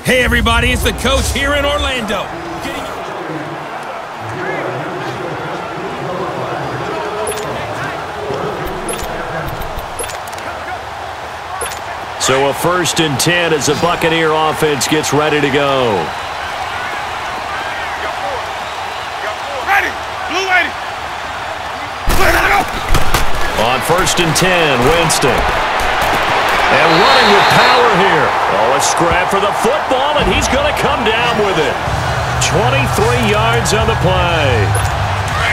Hey everybody, it's the coach here in Orlando. So a 1st and 10 as the Buccaneer offense gets ready to go. Ready, blue lady. On 1st and 10, Winston. And running with power here. Oh, a scrap for the football, and he's going to come down with it. 23 yards on the play.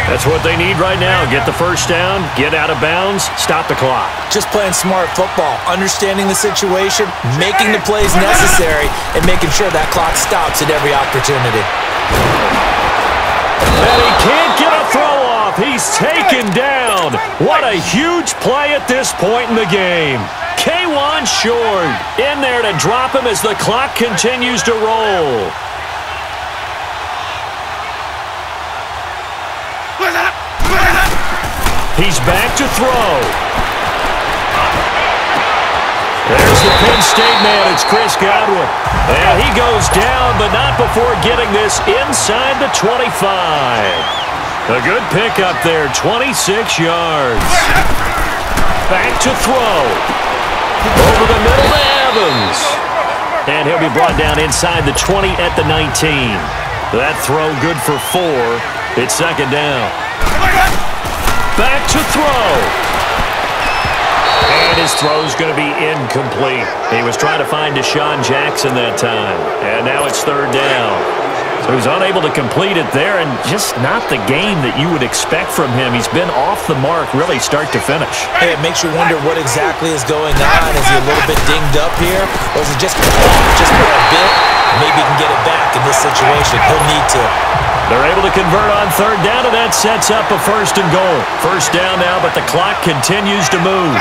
That's what they need right now. Get the first down, get out of bounds, stop the clock. Just playing smart football, understanding the situation, making the plays necessary, and making sure that clock stops at every opportunity. And he can't get a throw off. He's taken down. What a huge play at this point in the game. K1 short in there to drop him as the clock continues to roll. He's back to throw. There's the Penn State man. It's Chris Godwin. And he goes down, but not before getting this inside the 25. A good pickup there, 26 yards. Back to throw. Over the middle to Evans. And he'll be brought down inside the 20 at the 19. That throw good for 4. It's 2nd down. Back to throw. And his throw's going to be incomplete. He was trying to find Deshaun Jackson that time. And now it's 3rd down. So he's unable to complete it there, and just not the game that you would expect from him. He's been off the mark really start to finish. Hey, it makes you wonder what exactly is going on. Is he a little bit dinged up here? Or is it just off just for a bit? Maybe he can get it back in this situation. He'll need to. They're able to convert on 3rd down, and that sets up a 1st and goal. 1st down now, but the clock continues to move.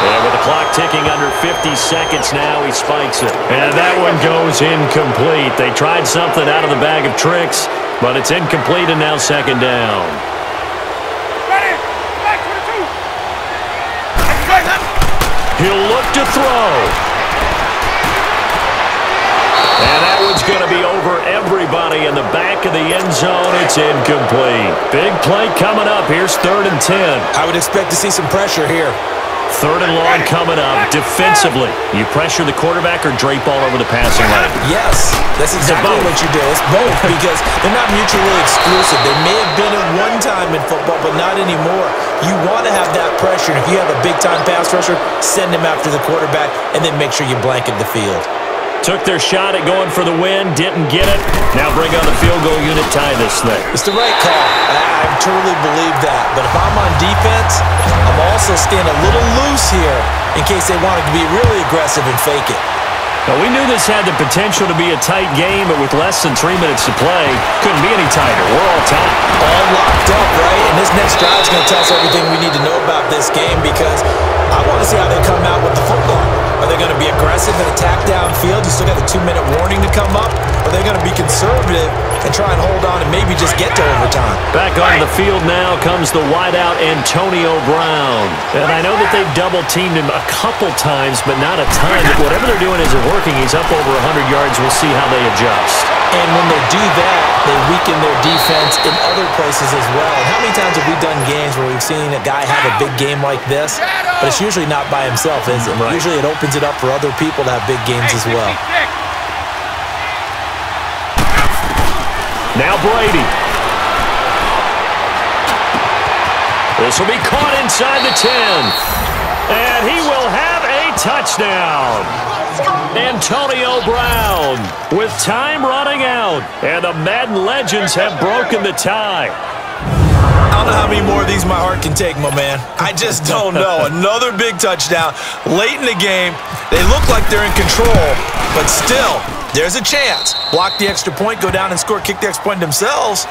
And with the clock ticking under 50 seconds now, he spikes it. And that one goes incomplete. They tried something out of the bag of tricks, but it's incomplete, and now 2nd down. He'll look to throw. And that one's going to be over everybody in the back of the end zone. It's incomplete. Big play coming up. Here's 3rd and 10. I would expect to see some pressure here. 3rd and long coming up. Defensively, you pressure the quarterback or drape all over the passing lane? Yes, that's exactly what you do. It's both because they're not mutually exclusive. They may have been at one time in football, but not anymore. You want to have that pressure. And if you have a big-time pass rusher, send him after the quarterback, and then make sure you blanket the field. Took their shot at going for the win, didn't get it. Now bring on the field goal unit, tie this thing. It's the right call. I truly believe that. But if I'm on defense, I'm also staying a little loose here in case they wanted to be really aggressive and fake it. Now, we knew this had the potential to be a tight game, but with less than 3 minutes to play, couldn't be any tighter. We're all tied. All locked up, right? And this next drive is going to tell us everything we need to know about this game because I want to see how they come out with the football. Are they going to be aggressive and attack downfield? You still got a 2-minute warning to come up? Or are they going to be conservative and try and hold on and maybe just get to overtime? Back on the field now comes the wideout Antonio Brown. And I know that they've double-teamed him a couple times, but not a ton. But whatever they're doing isn't working. He's up over 100 yards. We'll see how they adjust. And when they do that, they weaken their defense in other places as well. And how many times have we done games where we've seen a guy have a big game like this, but it's usually not by himself, is it? Right. Usually it opens it up for other people to have big games as well. Now Brady. This will be caught inside the 10. And he will have a touchdown. Antonio Brown with time running out. And the Madden legends have broken the tie. I don't know how many more of these my heart can take, my man. I just don't know. Another big touchdown late in the game. They look like they're in control, but still, there's a chance. Block the extra point, go down and score, kick the extra point themselves.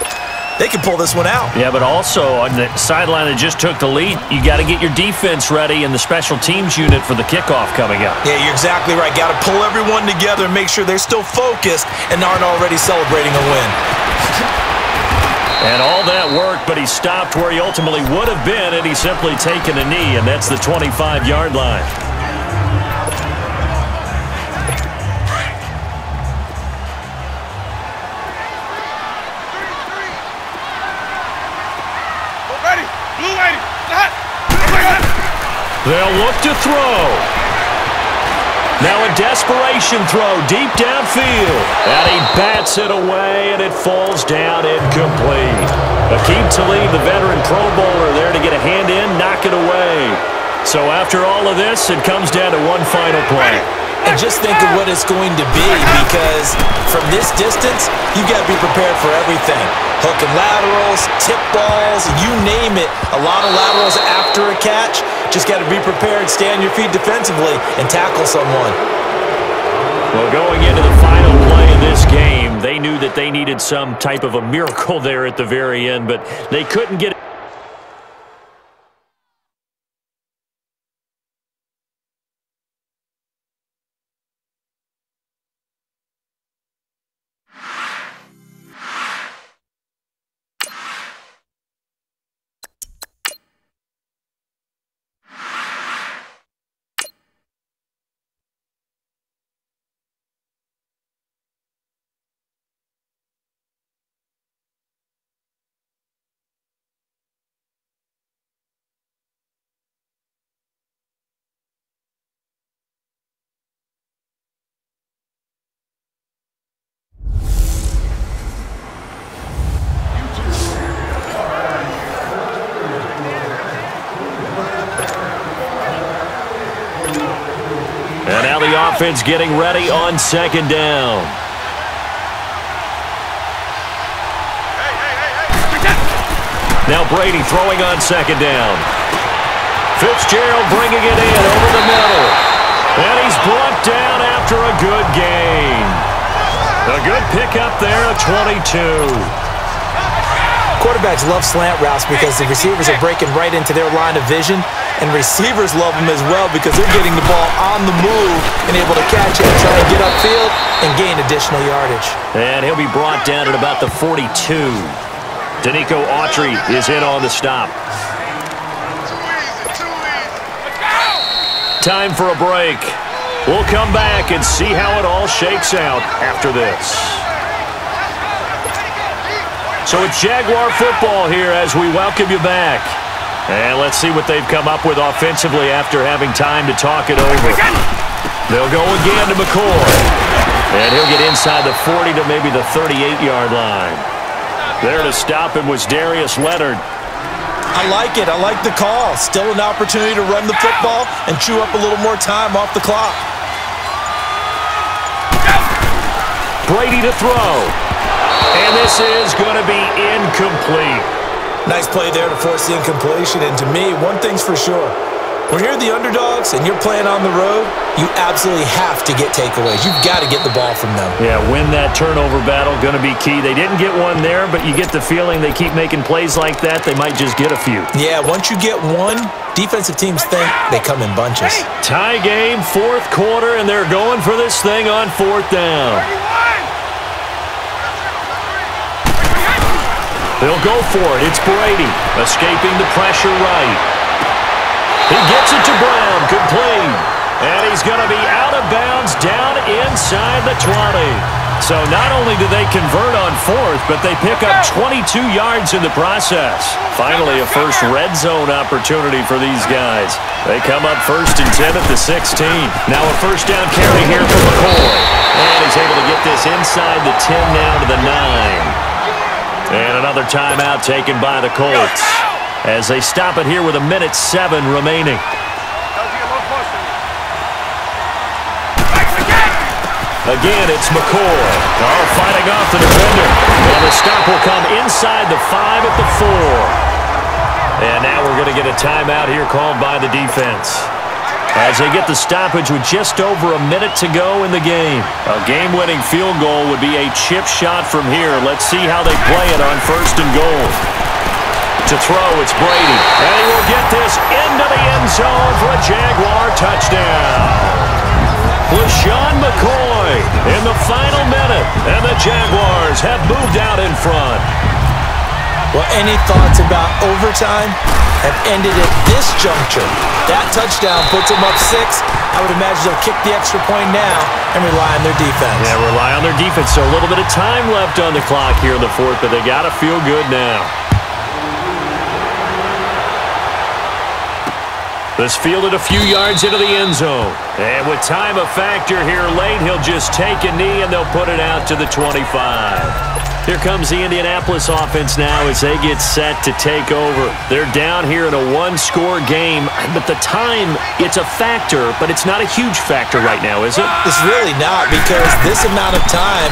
They can pull this one out. Yeah, but also on the sideline that just took the lead, you got to get your defense ready and the special teams unit for the kickoff coming up. Yeah, you're exactly right. Got to pull everyone together and make sure they're still focused and aren't already celebrating a win. And all that work, but he stopped where he ultimately would have been had he simply taken a knee, and that's the 25-yard line. Blue 80. They'll look to throw. Now a desperation throw deep downfield. And he bats it away, and it falls down incomplete. Aqib Talib, the veteran Pro Bowler, there to get a hand in, knock it away. So after all of this, it comes down to one final play. And just think of what it's going to be, because from this distance, you've got to be prepared for everything. Hook and laterals, tip balls, you name it. A lot of laterals after a catch. Just got to be prepared, stay on your feet defensively, and tackle someone. Well, going into the final play of this game, they knew that they needed some type of a miracle there at the very end, but they couldn't get it. And now the offense getting ready on second down. Now Brady throwing on second down. Fitzgerald bringing it in over the middle. And he's brought down after a good gain. A good pickup there at 22. Quarterbacks love slant routes because the receivers are breaking right into their line of vision, and receivers love them as well because they're getting the ball on the move and able to catch it and try and get upfield and gain additional yardage. And he'll be brought down at about the 42. Danico Autry is in on the stop. Time for a break. We'll come back and see how it all shakes out after this. So it's Jaguar football here as we welcome you back. And let's see what they've come up with offensively after having time to talk it over. They'll go again to McCoy. And he'll get inside the 40 to maybe the 38-yard line. There to stop him was Darius Leonard. I like it. I like the call. Still an opportunity to run the football and chew up a little more time off the clock. Brady to throw. And this is going to be incomplete. Nice play there to force the incompletion. And to me, one thing's for sure. When you're the underdogs and you're playing on the road, you absolutely have to get takeaways. You've got to get the ball from them. Yeah, win that turnover battle, going to be key. They didn't get one there, but you get the feeling they keep making plays like that, they might just get a few. Yeah, once you get one, defensive teams think they come in bunches. Tie game, fourth quarter, and they're going for this thing on fourth down. They'll go for it. It's Brady, escaping the pressure right. He gets it to Brown, complete. And he's going to be out of bounds down inside the 20. So not only do they convert on fourth, but they pick up 22 yards in the process. Finally, a first red zone opportunity for these guys. They come up first and 10 at the 16. Now a first down carry here for McCoy. And he's able to get this inside the 10 now to the 9. And another timeout taken by the Colts as they stop it here with 1:07 remaining. Again, it's McCoy. Oh, fighting off the defender. And the stop will come inside the 5 at the 4. And now we're going to get a timeout here called by the defense as they get the stoppage with just over a minute to go in the game. A game-winning field goal would be a chip shot from here. Let's see how they play it on first and goal. To throw, it's Brady. And he will get this into the end zone for a Jaguar touchdown. LaShawn McCoy in the final minute, and the Jaguars have moved out in front. Well, any thoughts about overtime have ended at this juncture. That touchdown puts them up 6. I would imagine they'll kick the extra point now and rely on their defense. Yeah, rely on their defense. So a little bit of time left on the clock here in the fourth, but they got to feel good now. This fielded a few yards into the end zone. And with time a factor here late, he'll just take a knee and they'll put it out to the 25. Here comes the Indianapolis offense now as they get set to take over. They're down here in a one-score game, but the time, it's a factor, but it's not a huge factor right now, is it? It's really not, because this amount of time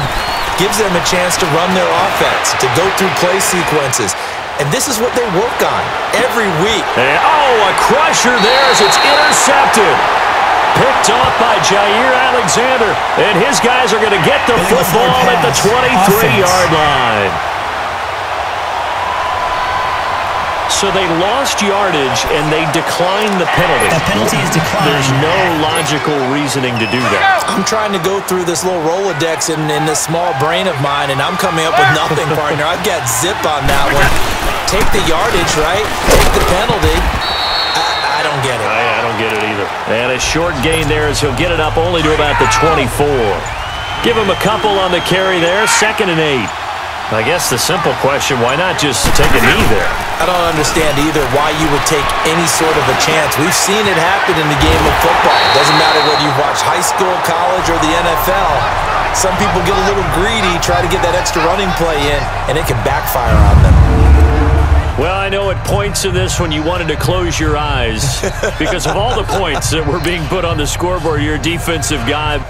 gives them a chance to run their offense, to go through play sequences. And this is what they work on every week. And, a crusher there as it's intercepted. Picked off by Jair Alexander. And his guys are going to get the football at the 23-yard line. So they lost yardage, and they declined the penalty. The penalty is declined. There's no logical reasoning to do that. I'm trying to go through this little Rolodex in this small brain of mine, and I'm coming up with nothing, partner. I've got zip on that one. Take the yardage, right? Take the penalty. I don't get it. I don't get it either. And a short gain there as he'll get it up only to about the 24. Give him a couple on the carry there. 2nd and 8. I guess the simple question, why not just take a knee there? I don't understand either why you would take any sort of a chance. We've seen it happen in the game of football. Doesn't matter whether you watch high school, college, or the NFL. Some people get a little greedy, try to get that extra running play in, and it can backfire on them. Well, I know at points in this when you wanted to close your eyes because of all the points that were being put on the scoreboard, your defensive guy.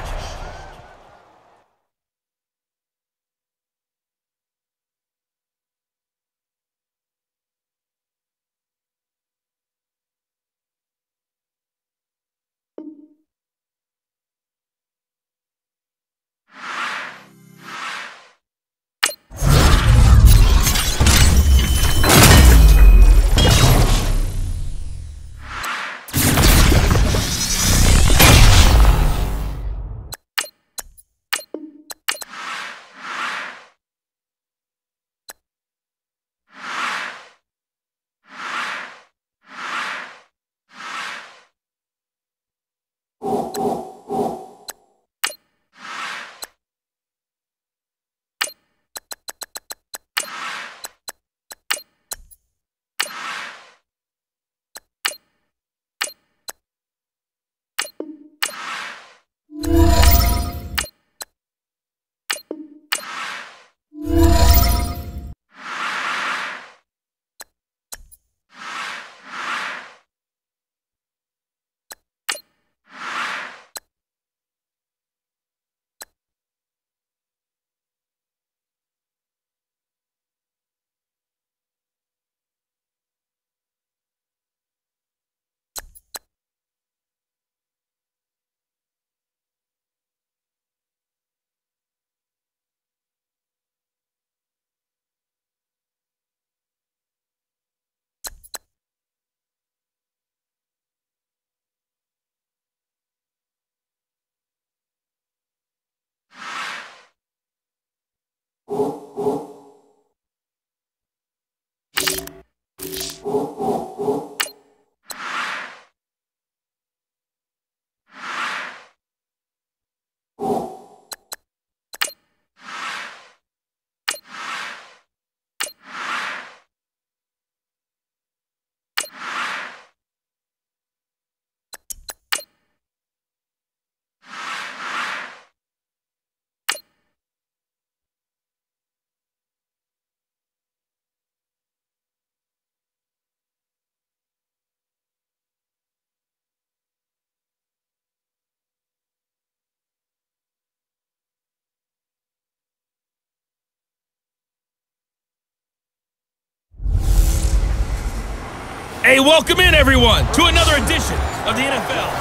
Hey, welcome in, everyone, to another edition of the NFL.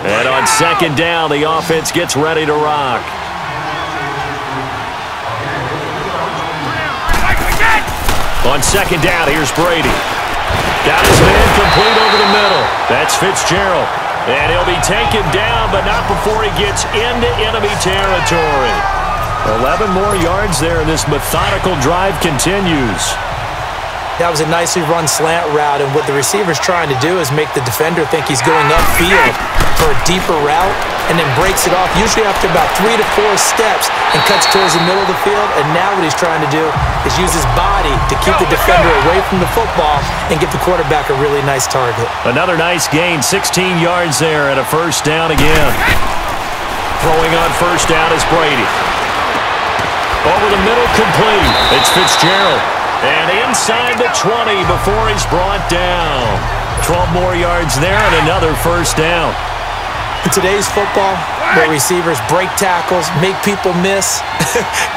And on 2nd down, the offense gets ready to rock. On 2nd down, here's Brady. Got his man complete over the middle. That's Fitzgerald. And he'll be taken down, but not before he gets into enemy territory. 11 more yards there, and this methodical drive continues. That was a nicely run slant route, and what the receiver's trying to do is make the defender think he's going upfield for a deeper route, and then breaks it off, usually after about 3 to 4 steps, and cuts towards the middle of the field. And now what he's trying to do is use his body to keep the defender away from the football and get the quarterback a really nice target. Another nice gain, 16 yards there, and a first down again. Throwing on first down is Brady. Over the middle, complete. It's Fitzgerald. And inside the 20 before he's brought down. 12 more yards there and another first down. In today's football, where receivers break tackles, make people miss,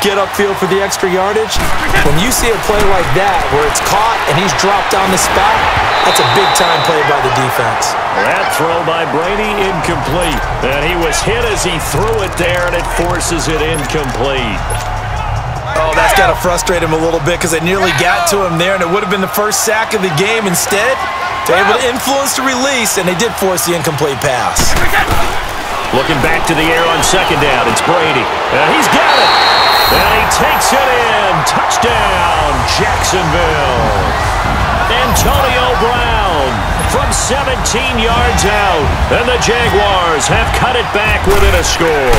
get upfield for the extra yardage, when you see a play like that where it's caught and he's dropped on the spot, that's a big-time play by the defense. That throw by Brady, incomplete. And he was hit as he threw it there, and it forces it incomplete. Oh, that's got to frustrate him a little bit because they nearly got to him there, and it would have been the first sack of the game. Instead, they're able to influence the release, and they did force the incomplete pass. Looking back to the air on second down, it's Brady. And he's got it. And he takes it in. Touchdown, Jacksonville. Antonio Brown from 17 yards out. And the Jaguars have cut it back within a score.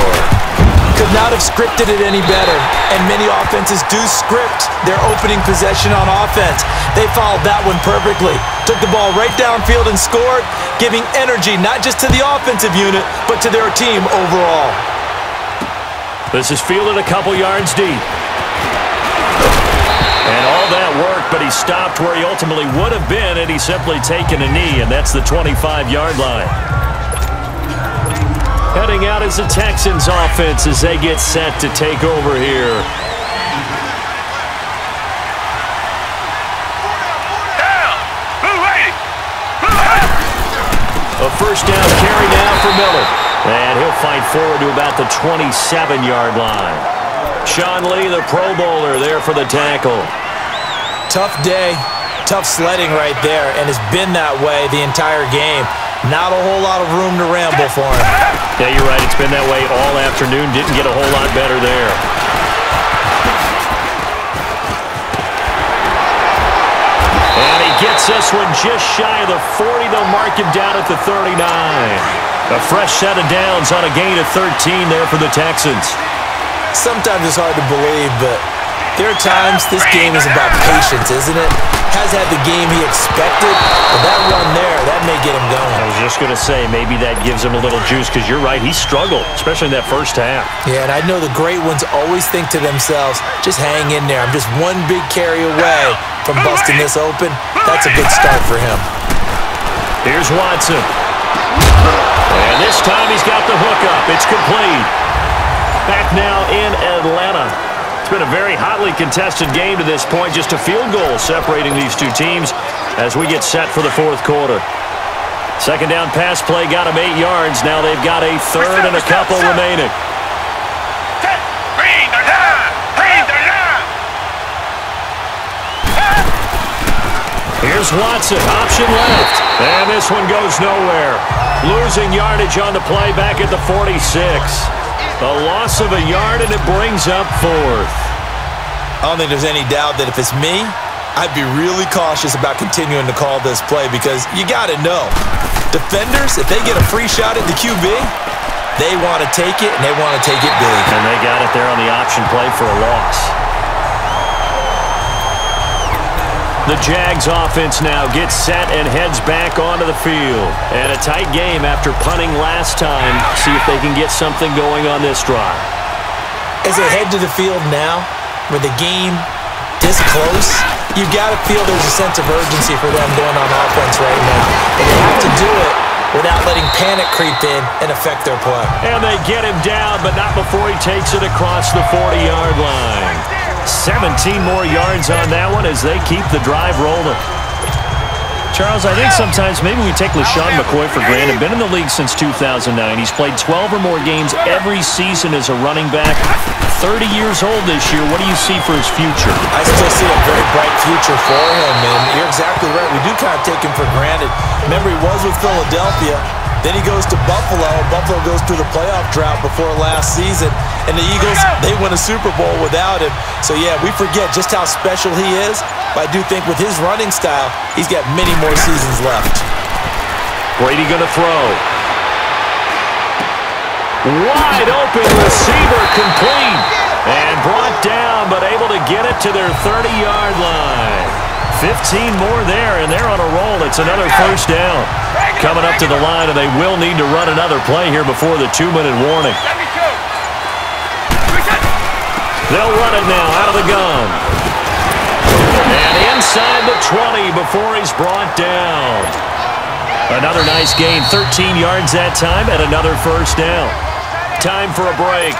Could not have scripted it any better, and many offenses do script their opening possession on offense. They followed that one perfectly. Took the ball right downfield and scored, giving energy not just to the offensive unit, but to their team overall. This is fielded a couple yards deep. And all that work, but he stopped where he ultimately would have been had he simply taken a knee, and that's the 25-yard line. Heading out is the Texans offense as they get set to take over here. A first down carry now for Miller. And he'll fight forward to about the 27-yard line. Sean Lee, the Pro Bowler, there for the tackle. Tough day, tough sledding right there, and it's been that way the entire game. Not a whole lot of room to ramble for him. Yeah, you're right. It's been that way all afternoon. Didn't get a whole lot better there. And he gets this one just shy of the 40. They'll mark him down at the 39. A fresh set of downs on a gain of 13 there for the Texans. Sometimes it's hard to believe, but there are times this game is about patience, isn't it? Has had the game he expected, but that run there, that may get him going. I was just going to say, maybe that gives him a little juice, because you're right, he struggled, especially in that first half. Yeah, and I know the great ones always think to themselves, just hang in there. I'm just one big carry away from busting this open. That's a good start for him. Here's Watson. And this time he's got the hook up. It's complete. Back now in Atlanta. It's been a very hotly contested game to this point. Just a field goal separating these two teams as we get set for the fourth quarter. Second down pass play got them 8 yards. Now they've got a third and a couple remaining. Here's Watson, option left. And this one goes nowhere. Losing yardage on the play back at the 46. A loss of a yard, and it brings up fourth. I don't think there's any doubt that if it's me, I'd be really cautious about continuing to call this play because you got to know, defenders, if they get a free shot at the QB, they want to take it, and they want to take it big. And they got it there on the option play for a loss. The Jags offense now gets set and heads back onto the field. And a tight game after punting last time. See if they can get something going on this drive. As they head to the field now, with the game this close, you've got to feel there's a sense of urgency for them going on offense right now. And they have to do it without letting panic creep in and affect their play. And they get him down, but not before he takes it across the 40-yard line. 17 more yards on that one as they keep the drive rolling. Charles, I think sometimes maybe we take LaShawn McCoy for granted. Been in the league since 2009. He's played 12 or more games every season as a running back. 30 years old this year. What do you see for his future? I still see a very bright future for him, and you're exactly right. We do kind of take him for granted. Remember, he was with Philadelphia. Then he goes to Buffalo. Buffalo goes through the playoff drought before last season. And the Eagles, they win a Super Bowl without him. So, yeah, we forget just how special he is. But I do think with his running style, he's got many more seasons left. Brady going to throw. Wide open receiver complete. And brought down, but able to get it to their 30-yard line. 15 more there, and they're on a roll. It's another first down. Coming up to the line, and they will need to run another play here before the 2-minute warning. They'll run it now out of the gun. And inside the 20 before he's brought down. Another nice gain, 13 yards that time, and another first down. Time for a break.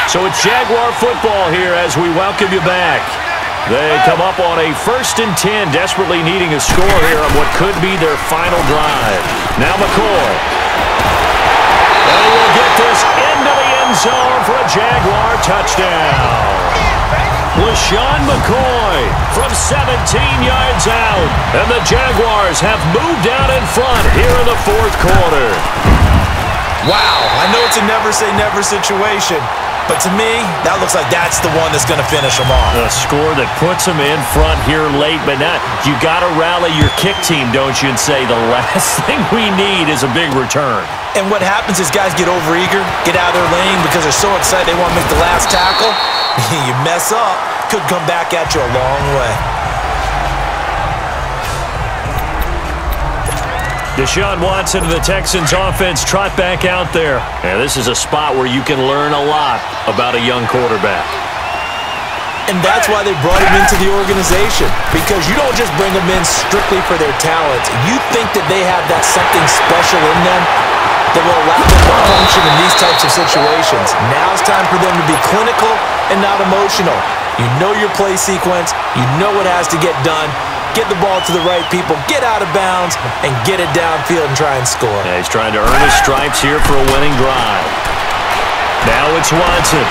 So it's Jaguar football here as we welcome you back. They come up on a 1st and 10, desperately needing a score here on what could be their final drive. Now McCoy. And he will get this into the end zone for a Jaguar touchdown. LaShawn McCoy from 17 yards out. And the Jaguars have moved out in front here in the 4th quarter. Wow, I know it's a never-say-never situation. But to me, that looks like that's the one that's going to finish them off. A score that puts them in front here late, but not. You got to rally your kick team, don't you, and say the last thing we need is a big return. And what happens is guys get overeager, get out of their lane because they're so excited they want to make the last tackle. You mess up, could come back at you a long way. Deshaun Watson and the Texans offense trot back out there. And this is a spot where you can learn a lot about a young quarterback. And that's why they brought him into the organization. Because you don't just bring them in strictly for their talents. You think that they have that something special in them that will allow them to function in these types of situations. Now it's time for them to be clinical and not emotional. You know your play sequence. You know what has to get done. Get the ball to the right people, get out of bounds, and get it downfield and try and score. Yeah, he's trying to earn his stripes here for a winning drive. Now it's Watson.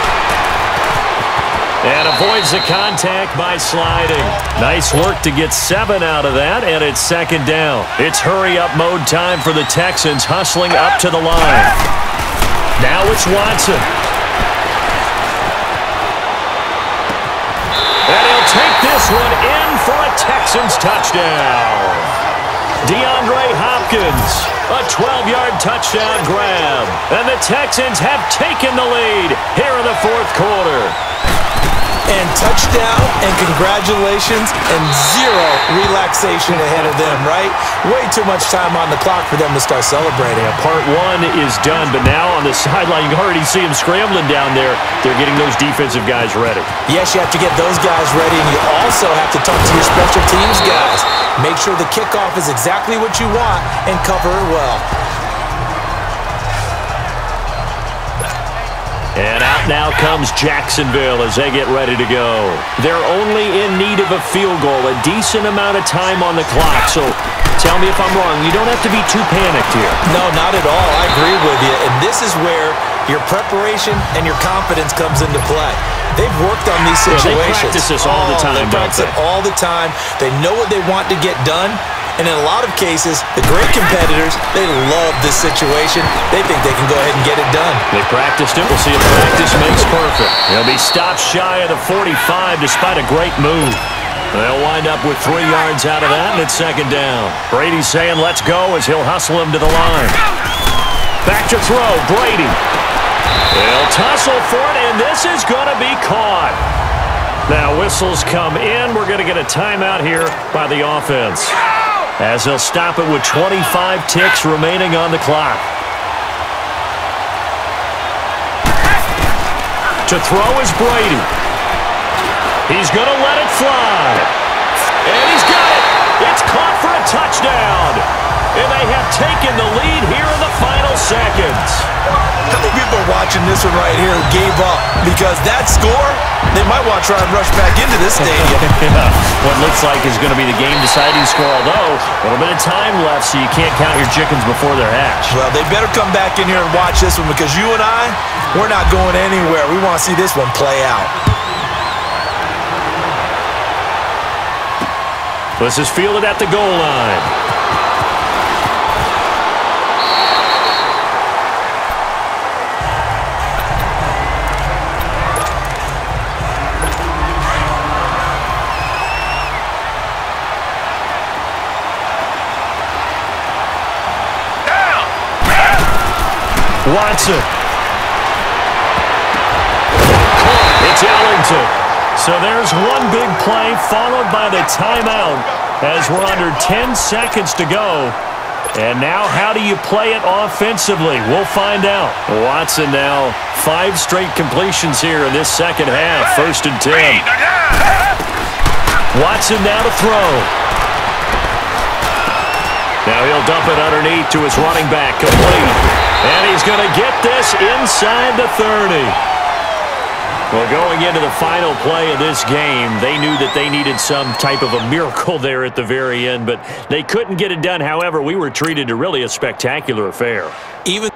And avoids the contact by sliding. Nice work to get 7 out of that, and it's 2nd down. It's hurry-up mode time for the Texans, hustling up to the line. Now it's Watson. And he'll take this one in for a Texans touchdown. DeAndre Hopkins, a 12-yard touchdown grab. And the Texans have taken the lead here in the 4th quarter. And touchdown, and congratulations, and 0 relaxation ahead of them, right? Way too much time on the clock for them to start celebrating. Yeah, part 1 is done, but now on the sideline, you can already see them scrambling down there. They're getting those defensive guys ready. Yes, you have to get those guys ready, and you also have to talk to your special teams guys. Make sure the kickoff is exactly what you want and cover it well. And out now comes Jacksonville as they get ready to go. They're only in need of a field goal, a decent amount of time on the clock. So tell me if I'm wrong. You don't have to be too panicked here. No, not at all. I agree with you. And this is where your preparation and your confidence comes into play. They've worked on these situations. Yeah, they practice this all the time, They practice it all the time. They know what they want to get done. And in a lot of cases, the great competitors, they love this situation. They think they can go ahead and get it done. They practiced it. We'll see if practice makes perfect. He'll be stopped shy of the 45 despite a great move. They'll wind up with 3 yards out of that, and it's 2nd down. Brady's saying let's go as he'll hustle him to the line. Back to throw, Brady. He'll tussle for it, and this is going to be caught. Now whistles come in. We're going to get a timeout here by the offense, as they'll stop it with 25 ticks remaining on the clock. To throw is Brady. He's going to let it fly. And he's got it. It's caught for a touchdown. And they have taken the lead here in the final seconds. How many people are watching this one right here who gave up? Because that score, they might want to try and rush back into this stadium. Yeah. What looks like is going to be the game-deciding score, although a little bit of time left, so you can't count your chickens before they're hatched. Well, they better come back in here and watch this one, because you and I, we're not going anywhere. We want to see this one play out. This is fielded at the goal line. Watson. It's Ellington. So there's one big play followed by the timeout as we're under 10 seconds to go. And now how do you play it offensively? We'll find out. Watson now 5 straight completions here in this second half. 1st and 10. Watson now to throw. Now he'll dump it underneath to his running back, complete. And he's going to get this inside the 30. Well, going into the final play of this game, they knew that they needed some type of a miracle there at the very end, but they couldn't get it done. However, we were treated to really a spectacular affair. Even